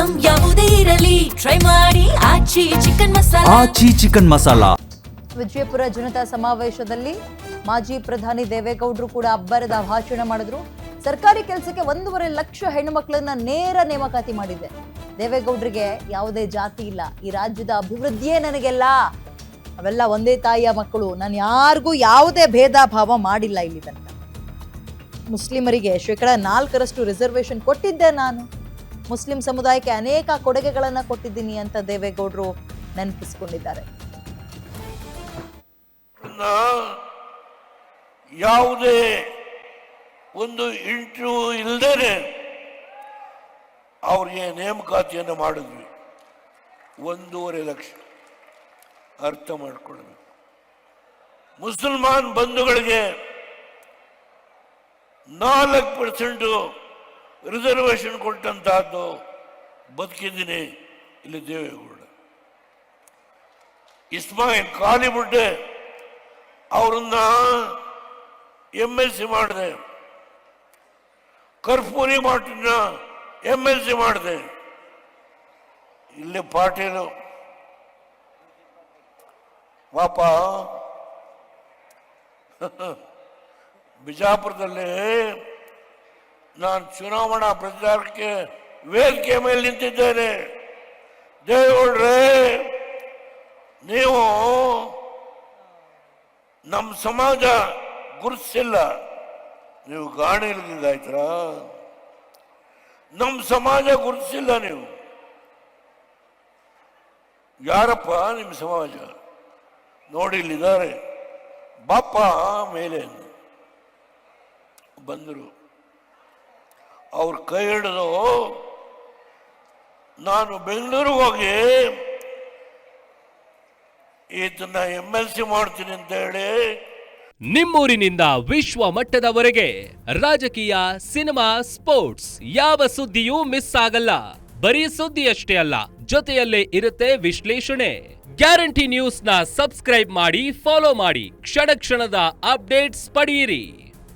Item ಯಾವುದೇ ಇರಲಿ try ಮಾಡಿ ಆಚಿ ಚಿಕನ್ ಮಸಾಲಾ. ಆಚಿ ಚಿಕನ್ ಮಸಾಲಾ. ವಿಜಯಪುರ ಜನತಾ ಸಮಾವೇಶದಲ್ಲಿ ಮಾಜಿ ಪ್ರಧಾನಿ ದೇವೇಗೌಡರು ಕೂಡ ಅಬ್ಬರದ ಭಾಷಣ ಮಾಡಿದ್ರು. ಸರ್ಕಾರಿ ಕೆಲಸಕ್ಕೆ 1.5 ಲಕ್ಷ ಹೆಣ್ಣು ಮಕ್ಕಳನ್ನ ನೇರ ನೇಮಕಾತಿ ಮಾಡಿದೆ. ದೇವೇಗೌಡರಿಗೆ ಯಾವುದೇ ಜಾತಿ ಇಲ್ಲ, ಈ ರಾಜ್ಯದ ಅಭಿವೃದ್ಧಿಯೇ ನನಗೆಲ್ಲ, ಅವೆಲ್ಲ ಒಂದೇ ತಾಯಿಯ ಮಕ್ಕಳು, ನಾನು ಯಾರಿಗೂ ಯಾವುದೇ ಭೇದ ಭಾವ ಮಾಡಿಲ್ಲ ಇಲ್ಲಿ ತನಕ. ಮುಸ್ಲಿಮರಿಗೆ 4% ರಿಸರ್ವೇಶನ್ ಕೊಟ್ಟಿದ್ದೆ ನಾನು, ಮುಸ್ಲಿಂ ಸಮುದಾಯಕ್ಕೆ ಅನೇಕ ಕೊಡುಗೆಗಳನ್ನ ಕೊಟ್ಟಿದ್ದೀನಿ ಅಂತ ದೇವೇಗೌಡರು ನೆನಪಿಸಿಕೊಂಡಿದ್ದಾರೆ. ಯಾವುದೇ ಒಂದು ಇಂಟರ್ವ್ಯೂ ಇಲ್ಲದೇನೆ ಅವ್ರಿಗೆ ನೇಮಕಾತಿಯನ್ನು ಮಾಡಿದ್ವಿ. 1.5 ಲಕ್ಷ. ಅರ್ಥ ಮಾಡಿಕೊಳ್ಳಬೇಕು. ಮುಸಲ್ಮಾನ್ ಬಂಧುಗಳಿಗೆ 4% ರಿಸರ್ವೇಶನ್ ಕೊಟ್ಟಂತಹದ್ದು ಬದುಕಿದ್ದೀನಿ ಇಲ್ಲಿ ದೇವೇಗೌಡ. ಇಸ್ಮಾಯಿಲ್ ಕಾಲಿಬುಡ್ಡೆ ಅವರನ್ನ MLC ಮಾಡಿದೆ, ಕರ್ಪೂರಿ ಮಾಟನ್ನ MLC ಮಾಡಿದೆ. ಇಲ್ಲಿ ಪಾಟೀಲು ಪಾಪ ಬಿಜಾಪುರದಲ್ಲಿ ನಾನು ಚುನಾವಣಾ ಪ್ರಚಾರಕ್ಕೆ ವೇದಿಕೆ ಮೇಲೆ ನಿಂತಿದ್ದೇನೆ. ದೇವೇಗೌಡ್ರೆ, ನೀವು ನಮ್ಮ ಸಮಾಜ ಗುರುತಿಸಿಲ್ಲ, ನೀವು ಗಾಣಿ ಇಲ್ದಿದ್ದಾಯ್ತರ, ನಮ್ಮ ಸಮಾಜ ಗುರುತಿಸಿಲ್ಲ. ನೀವು ಯಾರಪ್ಪ ನಿಮ್ಮ ಸಮಾಜ? ನೋಡಿ ಇಲ್ಲಿದ್ದಾರೆ, ಬಾಪ ಮೇಲೆ ಬಂದರು. ಅವ್ರ ಕೈ ಹಿಡಿದು ನಾನು ಬೆಂಗಳೂರಿಗೆ ಹೋಗಿ ಇದನ್ನ MLC ಮಾಡ್ತೀನಿ ಅಂತ ಹೇಳಿ. ನಿಮ್ಮೂರಿನಿಂದ ವಿಶ್ವ ಮಟ್ಟದವರೆಗೆ ರಾಜಕೀಯ, ಸಿನಿಮಾ, ಸ್ಪೋರ್ಟ್ಸ್ ಯಾವ ಸುದ್ದಿಯೂ ಮಿಸ್ ಆಗಲ್ಲ. ಬರೀ ಸುದ್ದಿಯಷ್ಟೇ ಅಲ್ಲ, ಜೊತೆಯಲ್ಲೇ ಇರುತ್ತೆ ವಿಶ್ಲೇಷಣೆ. ಗ್ಯಾರಂಟಿ ನ್ಯೂಸ್ ನ ಸಬ್ಸ್ಕ್ರೈಬ್ ಮಾಡಿ, ಫಾಲೋ ಮಾಡಿ, ಕ್ಷಣ ಕ್ಷಣದ ಅಪ್ಡೇಟ್ಸ್ ಪಡೆಯಿರಿ.